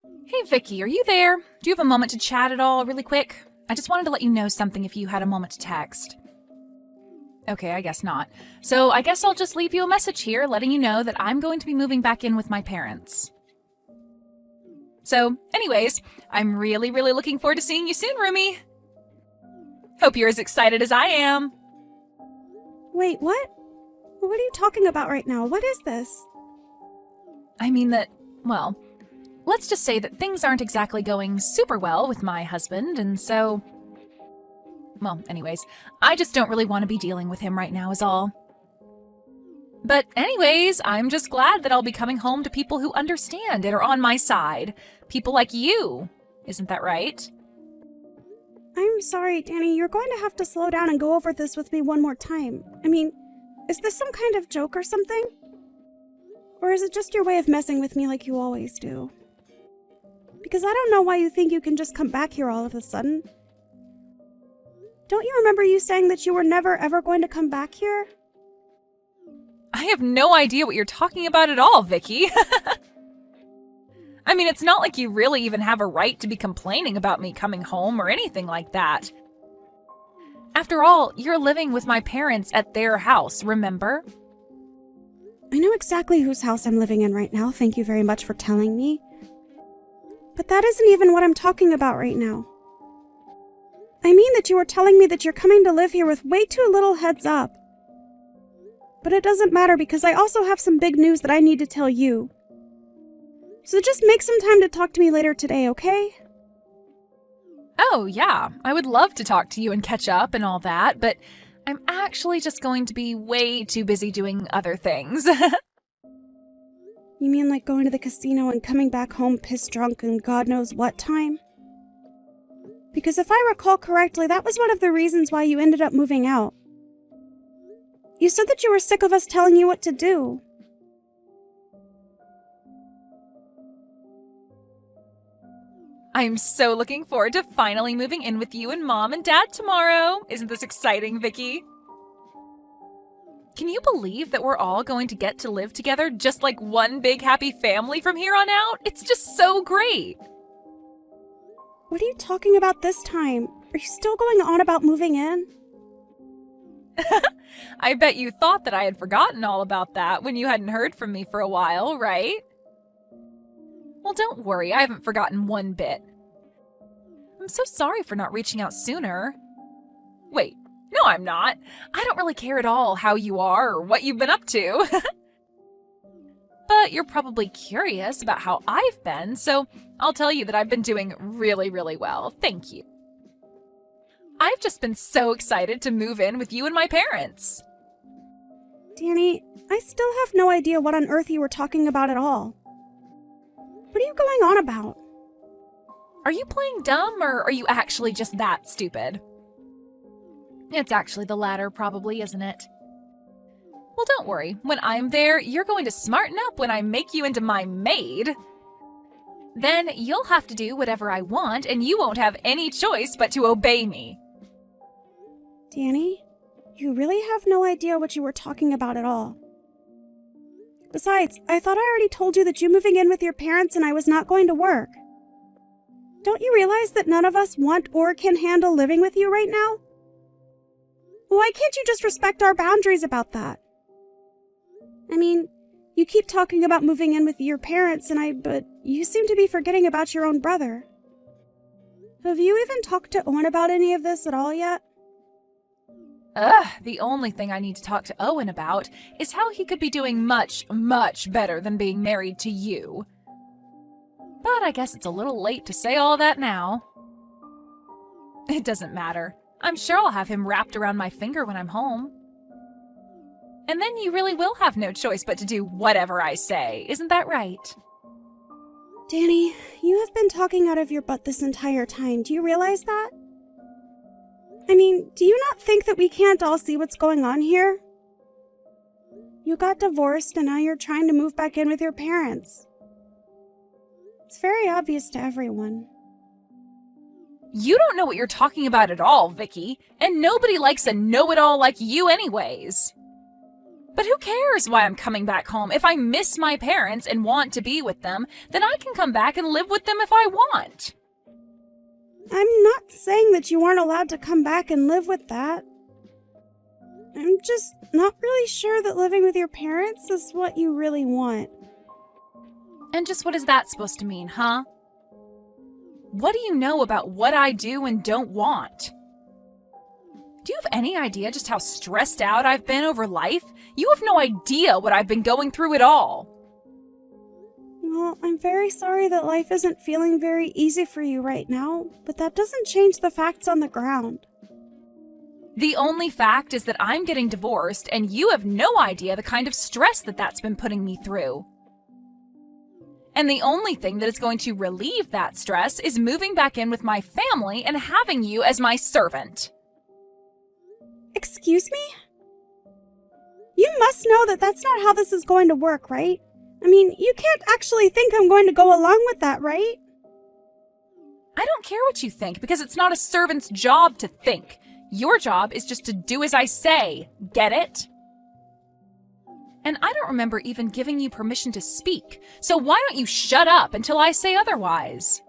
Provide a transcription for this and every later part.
Hey Vicky, are you there? Do you have a moment to chat at all, really quick? I just wanted to let you know something if you had a moment to text. Okay, I guess not. So I guess I'll just leave you a message here letting you know that I'm going to be moving back in with my parents. So, anyways, I'm really looking forward to seeing you soon, roomie. Hope you're as excited as I am. Wait, what? What are you talking about right now? What is this? I mean that, well, let's just say that things aren't exactly going super well with my husband, and so... Well, anyways, I just don't really want to be dealing with him right now is all. But anyways, I'm just glad that I'll be coming home to people who understand and are on my side. People like you. Isn't that right? I'm sorry, Danny. You're going to have to slow down and go over this with me one more time. I mean, is this some kind of joke or something? Or is it just your way of messing with me like you always do? Because I don't know why you think you can just come back here all of a sudden. Don't you remember you saying that you were never ever going to come back here? I have no idea what you're talking about at all, Vicky. I mean, it's not like you really even have a right to be complaining about me coming home or anything like that. After all, you're living with my parents at their house, remember? I know exactly whose house I'm living in right now, thank you very much for telling me. But that isn't even what I'm talking about right now. I mean that you were telling me that you're coming to live here with way too little heads up. But it doesn't matter because I also have some big news that I need to tell you. So just make some time to talk to me later today, okay? Oh, yeah, I would love to talk to you and catch up and all that, but I'm actually just going to be way too busy doing other things. You mean like going to the casino and coming back home pissed drunk and God knows what time? Because if I recall correctly, that was one of the reasons why you ended up moving out. You said that you were sick of us telling you what to do. I'm so looking forward to finally moving in with you and Mom and Dad tomorrow. Isn't this exciting, Vicky? Can you believe that we're all going to get to live together just like one big happy family from here on out? It's just so great. What are you talking about this time? Are you still going on about moving in? I bet you thought that I had forgotten all about that when you hadn't heard from me for a while, right? Well, don't worry, I haven't forgotten one bit. I'm so sorry for not reaching out sooner. Wait, no, I'm not. I don't really care at all how you are or what you've been up to. But you're probably curious about how I've been, so I'll tell you that I've been doing really well. Thank you. I've just been so excited to move in with you and my parents. Danny, I still have no idea what on earth you were talking about at all. What are you going on about? Are you playing dumb, or are you actually just that stupid? It's actually the latter, probably, isn't it? Well, don't worry. When I'm there, you're going to smarten up when I make you into my maid. Then you'll have to do whatever I want, and you won't have any choice but to obey me. Danny, you really have no idea what you were talking about at all. Besides, I thought I already told you that you moving in with your parents and I was not going to work. Don't you realize that none of us want or can handle living with you right now? Why can't you just respect our boundaries about that? I mean, you keep talking about moving in with your parents but you seem to be forgetting about your own brother. Have you even talked to Owen about any of this at all yet? The only thing I need to talk to Owen about is how he could be doing much better than being married to you. But I guess it's a little late to say all that now. It doesn't matter. I'm sure I'll have him wrapped around my finger when I'm home. And then you really will have no choice but to do whatever I say, isn't that right? Danny, you have been talking out of your butt this entire time. Do you realize that? I mean, do you not think that we can't all see what's going on here? You got divorced and now you're trying to move back in with your parents. It's very obvious to everyone. You don't know what you're talking about at all, Vicky, and nobody likes a know-it-all like you anyways. But who cares why I'm coming back home? If I miss my parents and want to be with them, then I can come back and live with them if I want. I'm not saying that you aren't allowed to come back and live with that. I'm just not really sure that living with your parents is what you really want. And just what is that supposed to mean, huh? What do you know about what I do and don't want? Do you have any idea just how stressed out I've been over life? You have no idea what I've been going through at all. Well, I'm very sorry that life isn't feeling very easy for you right now, but that doesn't change the facts on the ground. The only fact is that I'm getting divorced, and you have no idea the kind of stress that's been putting me through. And the only thing that is going to relieve that stress is moving back in with my family and having you as my servant. Excuse me? You must know that that's not how this is going to work, right? I mean, you can't actually think I'm going to go along with that, right? I don't care what you think, because it's not a servant's job to think. Your job is just to do as I say. Get it? And I don't remember even giving you permission to speak, so why don't you shut up until I say otherwise?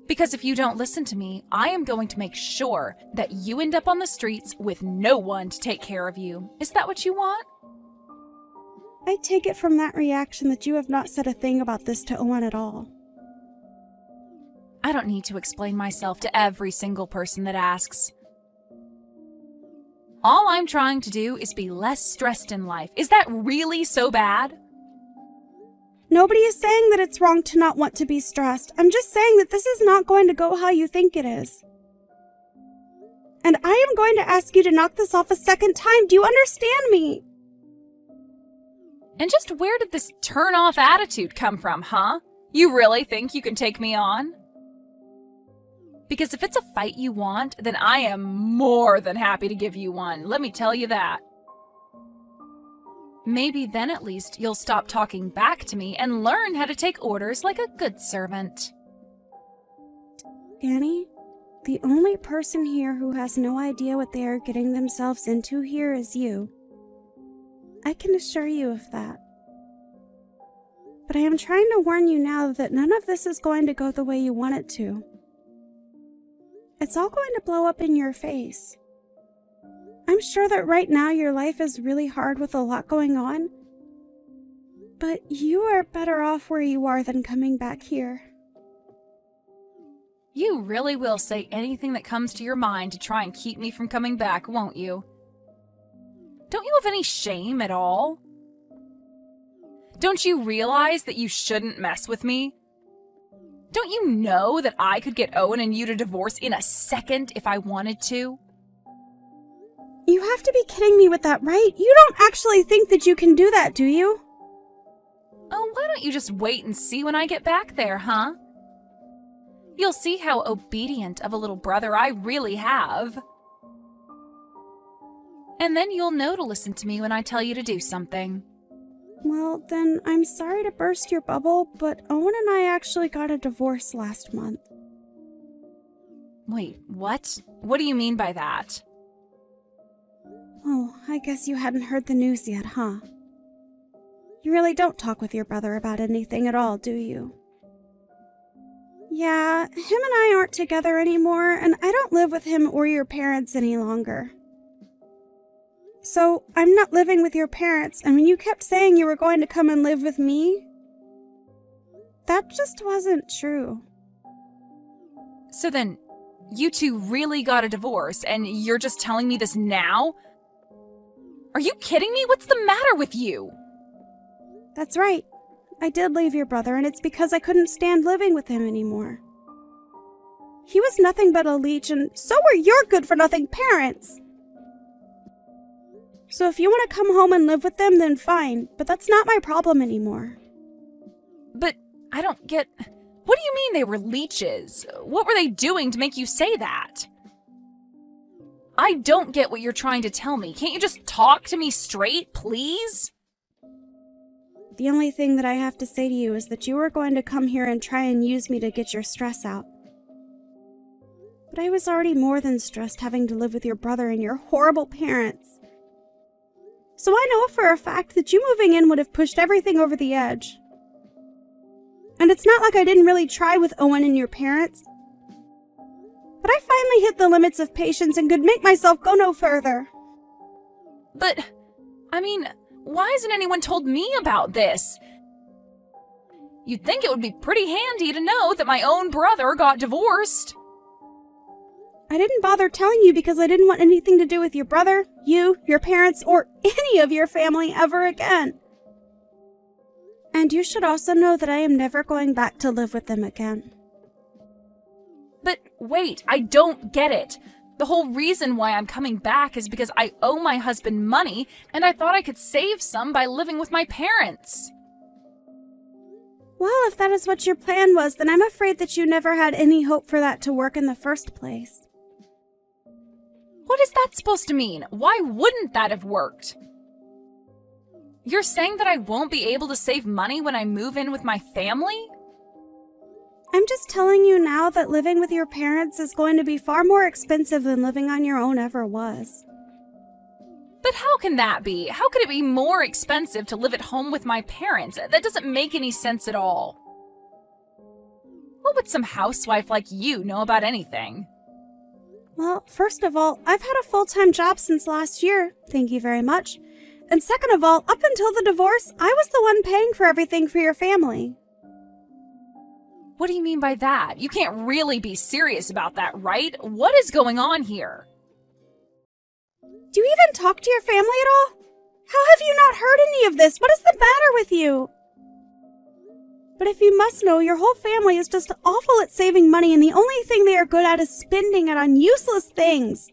Because if you don't listen to me, I am going to make sure that you end up on the streets with no one to take care of you. Is that what you want? I take it from that reaction that you have not said a thing about this to Owen at all. I don't need to explain myself to every single person that asks. All I'm trying to do is be less stressed in life. Is that really so bad? Nobody is saying that it's wrong to not want to be stressed. I'm just saying that this is not going to go how you think it is. And I am going to ask you to knock this off a second time. Do you understand me? And just where did this turn-off attitude come from, huh? You really think you can take me on? Because if it's a fight you want, then I am more than happy to give you one. Let me tell you that. Maybe then at least you'll stop talking back to me and learn how to take orders like a good servant. Danny, the only person here who has no idea what they are getting themselves into here is you. I can assure you of that. But I am trying to warn you now that none of this is going to go the way you want it to. It's all going to blow up in your face. I'm sure that right now your life is really hard with a lot going on, but you are better off where you are than coming back here. You really will say anything that comes to your mind to try and keep me from coming back, won't you? Don't you have any shame at all? Don't you realize that you shouldn't mess with me? Don't you know that I could get Owen and you to divorce in a second if I wanted to? You have to be kidding me with that, right? You don't actually think that you can do that, do you? Oh, why don't you just wait and see when I get back there, huh? You'll see how obedient of a little brother I really have. And then you'll know to listen to me when I tell you to do something. Well, then I'm sorry to burst your bubble, but Owen and I actually got a divorce last month. Wait, what? What do you mean by that? Oh, I guess you hadn't heard the news yet, huh? You really don't talk with your brother about anything at all, do you? Yeah, him and I aren't together anymore, and I don't live with him or your parents any longer. So, I'm not living with your parents, and when you kept saying you were going to come and live with me, that just wasn't true. So then, you two really got a divorce, and you're just telling me this now? Are you kidding me? What's the matter with you? That's right. I did leave your brother, and it's because I couldn't stand living with him anymore. He was nothing but a leech, and so were your good-for-nothing parents. So if you want to come home and live with them, then fine, but that's not my problem anymore. But I don't get... What do you mean they were leeches? What were they doing to make you say that? I don't get what you're trying to tell me. Can't you just talk to me straight, please? The only thing that I have to say to you is that you were going to come here and try and use me to get your stress out. But I was already more than stressed having to live with your brother and your horrible parents. So I know for a fact that you moving in would have pushed everything over the edge. And it's not like I didn't really try with Owen and your parents. But I finally hit the limits of patience and could make myself go no further. But, why hasn't anyone told me about this? You'd think it would be pretty handy to know that my own brother got divorced. I didn't bother telling you because I didn't want anything to do with your brother, you, your parents, or any of your family ever again. And you should also know that I am never going back to live with them again. But wait, I don't get it. The whole reason why I'm coming back is because I owe my husband money, and I thought I could save some by living with my parents. Well, if that is what your plan was, then I'm afraid that you never had any hope for that to work in the first place. What is that supposed to mean? Why wouldn't that have worked? You're saying that I won't be able to save money when I move in with my family? I'm just telling you now that living with your parents is going to be far more expensive than living on your own ever was. But how can that be? How could it be more expensive to live at home with my parents? That doesn't make any sense at all. What would some housewife like you know about anything? Well, first of all, I've had a full-time job since last year, thank you very much. And second of all, up until the divorce, I was the one paying for everything for your family. What do you mean by that? You can't really be serious about that, right? What is going on here? Do you even talk to your family at all? How have you not heard any of this? What is the matter with you? But if you must know, your whole family is just awful at saving money, and the only thing they are good at is spending it on useless things.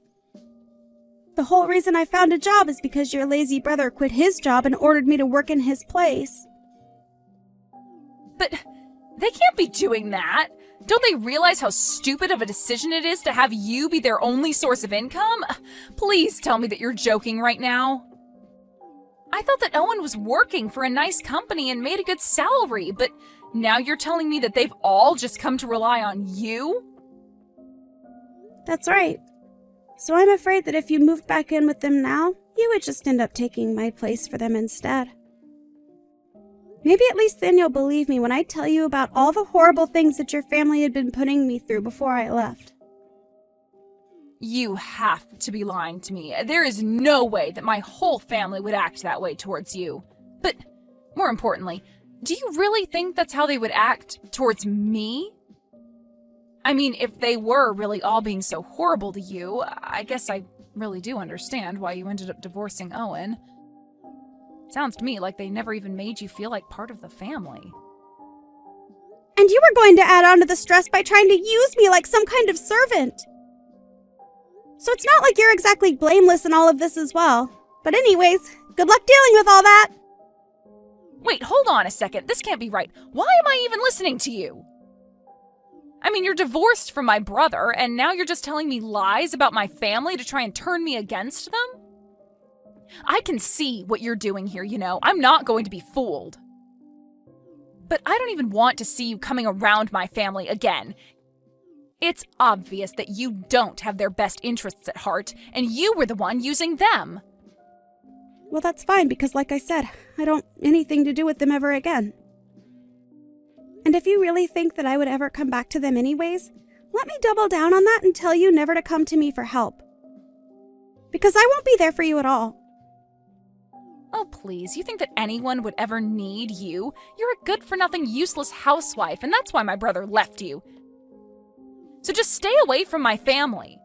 The whole reason I found a job is because your lazy brother quit his job and ordered me to work in his place. But they can't be doing that. Don't they realize how stupid of a decision it is to have you be their only source of income? Please tell me that you're joking right now. I thought that Owen was working for a nice company and made a good salary, but now you're telling me that they've all just come to rely on you? That's right. So I'm afraid that if you moved back in with them now, you would just end up taking my place for them instead. Maybe at least then you'll believe me when I tell you about all the horrible things that your family had been putting me through before I left. You have to be lying to me. There is no way that my whole family would act that way towards you. But more importantly, do you really think that's how they would act towards me? I mean, if they were really all being so horrible to you, I guess I really do understand why you ended up divorcing Owen. Sounds to me like they never even made you feel like part of the family. And you were going to add on to the stress by trying to use me like some kind of servant. So it's not like you're exactly blameless in all of this as well. But anyways, good luck dealing with all that. Wait, hold on a second. This can't be right. Why am I even listening to you? I mean, you're divorced from my brother, and now you're just telling me lies about my family to try and turn me against them? I can see what you're doing here, you know. I'm not going to be fooled. But I don't even want to see you coming around my family again. It's obvious that you don't have their best interests at heart, and you were the one using them. Well, that's fine, because like I said, I don't want anything to do with them ever again. And if you really think that I would ever come back to them anyways, let me double down on that and tell you never to come to me for help. Because I won't be there for you at all. Oh, please, you think that anyone would ever need you? You're a good-for-nothing, useless housewife, and that's why my brother left you. So just stay away from my family.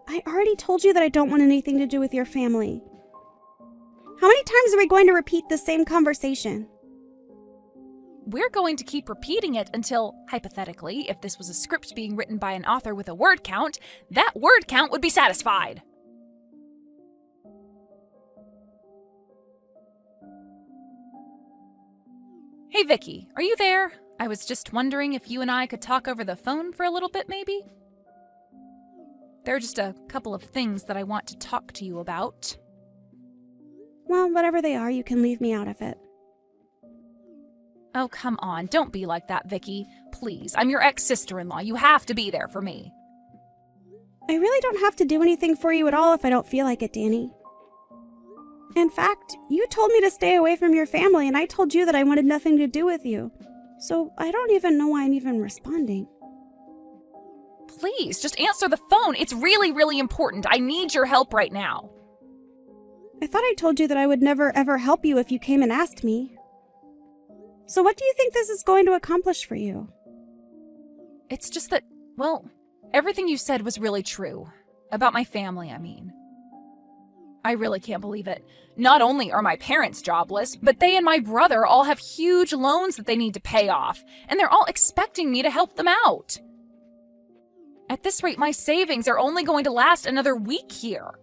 I already told you that I don't want anything to do with your family. How many times are we going to repeat the same conversation? We're going to keep repeating it until, hypothetically, if this was a script being written by an author with a word count, that word count would be satisfied. Hey, Vicky, are you there? I was just wondering if you and I could talk over the phone for a little bit, maybe? There are just a couple of things that I want to talk to you about. Well, whatever they are, you can leave me out of it. Oh, come on, don't be like that, Vicky. Please, I'm your ex-sister-in-law. You have to be there for me. I really don't have to do anything for you at all if I don't feel like it, Danny. In fact, you told me to stay away from your family, and I told you that I wanted nothing to do with you. So I don't even know why I'm even responding. Please, just answer the phone. It's really, really important. I need your help right now. I thought I told you that I would never ever help you if you came and asked me. So what do you think this is going to accomplish for you? It's just that, well, everything you said was really true. About my family, I mean. I really can't believe it. Not only are my parents jobless, but they and my brother all have huge loans that they need to pay off, and they're all expecting me to help them out. At this rate, my savings are only going to last another week here.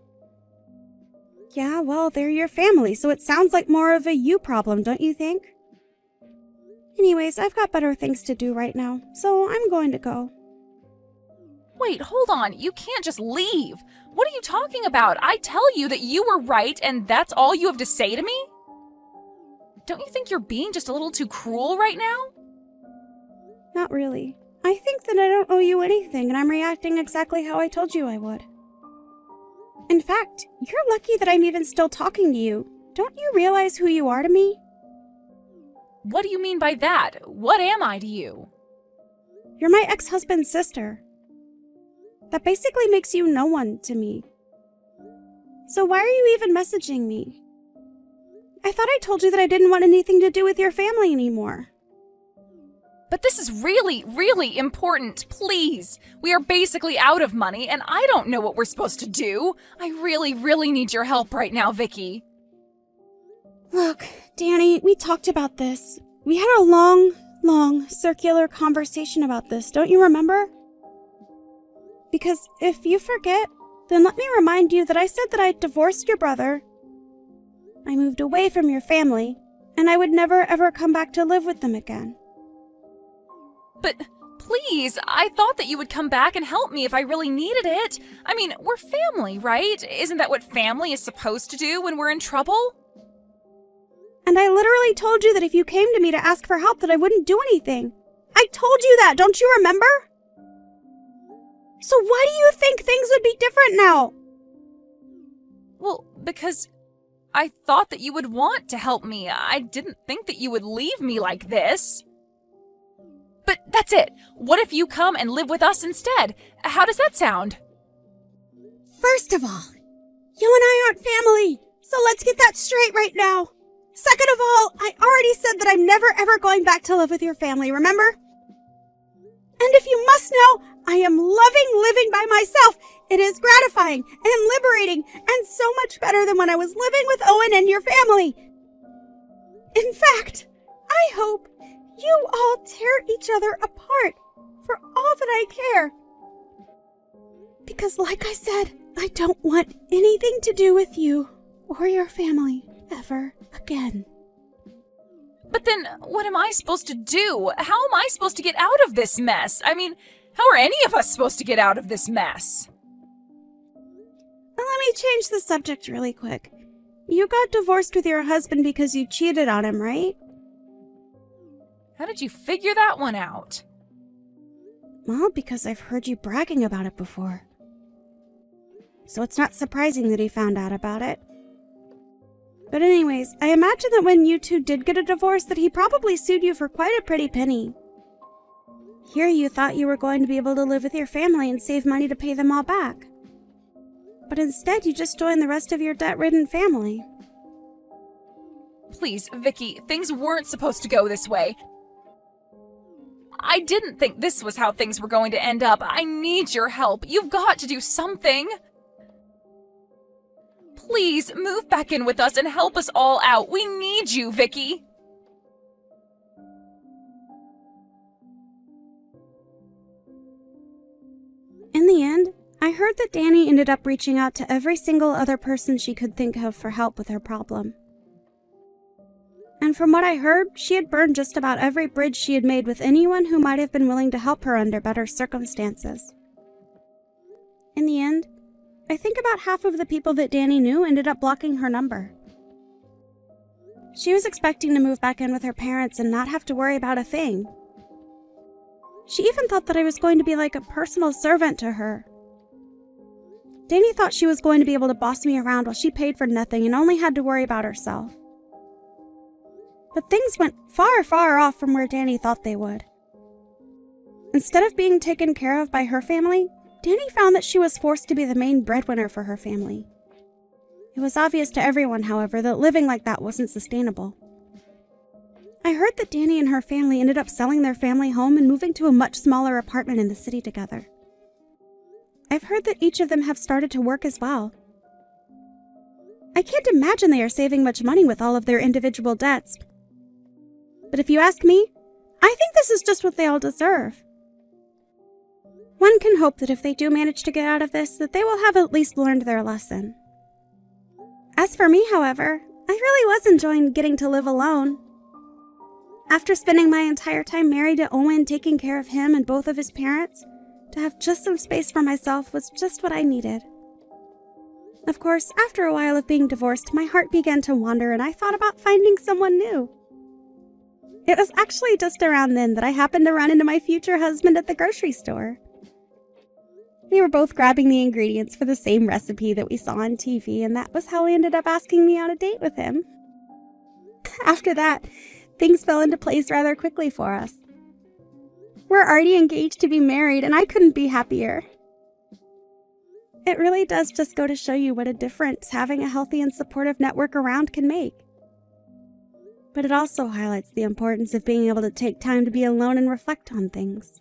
Yeah, well, they're your family, so it sounds like more of a you problem, don't you think? Anyways, I've got better things to do right now, so I'm going to go. Wait, hold on. You can't just leave. What are you talking about? I tell you that you were right and that's all you have to say to me? Don't you think you're being just a little too cruel right now? Not really. I think that I don't owe you anything and I'm reacting exactly how I told you I would. In fact, you're lucky that I'm even still talking to you. Don't you realize who you are to me? What do you mean by that? What am I to you? You're my ex-husband's sister. That basically makes you no one to me. So why are you even messaging me? I thought I told you that I didn't want anything to do with your family anymore. But this is really, really important. Please. We are basically out of money and I don't know what we're supposed to do. I really, really need your help right now, Vicky. Look, Danny, we talked about this. We had a long, circular conversation about this, don't you remember? Because if you forget, then let me remind you that I said that I'd divorced your brother. I moved away from your family, and I would never ever come back to live with them again. But please, I thought that you would come back and help me if I really needed it. I mean, we're family, right? Isn't that what family is supposed to do when we're in trouble? And I literally told you that if you came to me to ask for help that I wouldn't do anything. I told you that, don't you remember? So why do you think things would be different now? Well, because I thought that you would want to help me. I didn't think that you would leave me like this. But that's it. What if you come and live with us instead? How does that sound? First of all, you and I aren't family, so let's get that straight right now. Second of all, I already said that I'm never ever going back to live with your family, remember? And if you must know, I am loving living by myself. It is gratifying and liberating and so much better than when I was living with Owen and your family. In fact, I hope you all tear each other apart for all that I care. Because like I said, I don't want anything to do with you or your family ever again. But then, what am I supposed to do? How am I supposed to get out of this mess? I mean, how are any of us supposed to get out of this mess? Well, let me change the subject really quick. You got divorced with your husband because you cheated on him, right? How did you figure that one out? Well, because I've heard you bragging about it before. So it's not surprising that he found out about it. But anyways, I imagine that when you two did get a divorce that he probably sued you for quite a pretty penny. Here you thought you were going to be able to live with your family and save money to pay them all back. But instead you just joined the rest of your debt-ridden family. Please, Vicky, things weren't supposed to go this way. I didn't think this was how things were going to end up. I need your help. You've got to do something. Please, move back in with us and help us all out. We need you, Vicky. In the end, I heard that Danny ended up reaching out to every single other person she could think of for help with her problem. And from what I heard, she had burned just about every bridge she had made with anyone who might have been willing to help her under better circumstances. In the end, I think about half of the people that Danny knew ended up blocking her number. She was expecting to move back in with her parents and not have to worry about a thing. She even thought that I was going to be like a personal servant to her. Danny thought she was going to be able to boss me around while she paid for nothing and only had to worry about herself. But things went far, far off from where Danny thought they would. Instead of being taken care of by her family, Danny found that she was forced to be the main breadwinner for her family. It was obvious to everyone, however, that living like that wasn't sustainable. I heard that Danny and her family ended up selling their family home and moving to a much smaller apartment in the city together. I've heard that each of them have started to work as well. I can't imagine they are saving much money with all of their individual debts. But if you ask me, I think this is just what they all deserve. One can hope that if they do manage to get out of this, that they will have at least learned their lesson. As for me, however, I really was enjoying getting to live alone. After spending my entire time married to Owen, taking care of him and both of his parents, to have just some space for myself was just what I needed. Of course, after a while of being divorced, my heart began to wander and I thought about finding someone new. It was actually just around then that I happened to run into my future husband at the grocery store. We were both grabbing the ingredients for the same recipe that we saw on TV, and that was how he ended up asking me on a date with him. After that, things fell into place rather quickly for us. We're already engaged to be married, and I couldn't be happier. It really does just go to show you what a difference having a healthy and supportive network around can make. But it also highlights the importance of being able to take time to be alone and reflect on things.